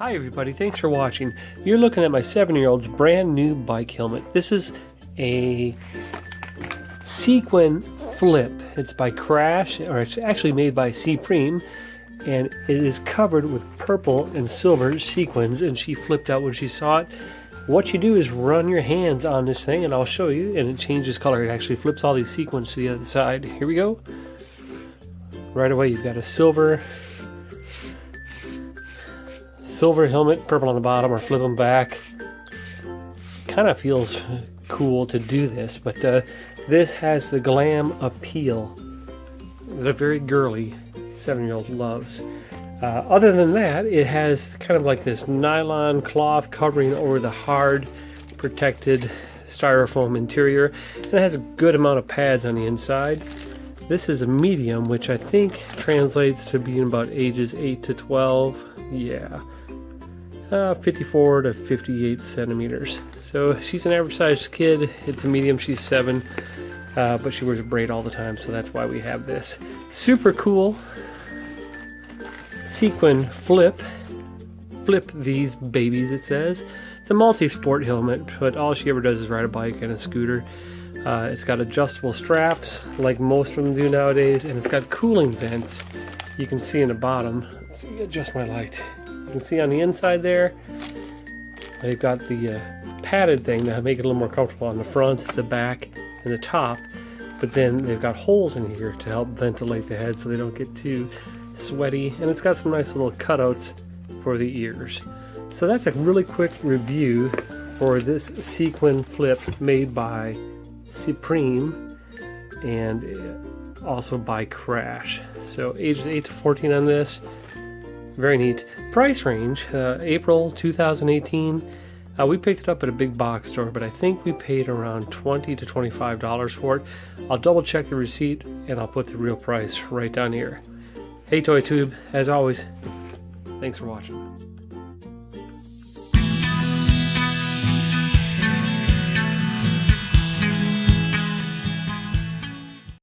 Hi everybody, thanks for watching. You're looking at my 7-year-old's brand new bike helmet. This is a Sequin flip. It's by KRASH, or it's actually made by C-Preme, and it is covered with purple and silver sequins, and she flipped out when she saw it. What you do is run your hands on this thing, and I'll show you, and it changes color. It actually flips all these sequins to the other side. Here we go. Right away you've got a silver helmet, purple on the bottom, or flip them back. Kind of feels cool to do this, but this has the glam appeal that a very girly 7-year-old loves. Other than that, it has kind of like this nylon cloth covering over the hard protected styrofoam interior, and it has a good amount of pads on the inside. This is a medium, which I think translates to being about ages 8 to 12. Yeah. 54 to 58 centimeters. So she's an average sized kid. It's a medium, she's 7, but she wears a braid all the time, so that's why we have this. Super cool sequin flip these babies, it says. It's a multi-sport helmet, but all she ever does is ride a bike and a scooter. It's got adjustable straps like most of them do nowadays, and it's got cooling vents. You can see in the bottom. Let's see, adjust my light. You can see on the inside there, they've got the padded thing to make it a little more comfortable on the front, the back, and the top. But then they've got holes in here to help ventilate the head so they don't get too sweaty. And it's got some nice little cutouts for the ears. So that's a really quick review for this sequin flip made by C-Preme and also by KRASH. So ages 8 to 14 on this. Very neat. Price range, April 2018. We picked it up at a big box store, but I think we paid around $20 to $25 for it. I'll double check the receipt and I'll put the real price right down here. Hey ToyTube, as always, thanks for watching.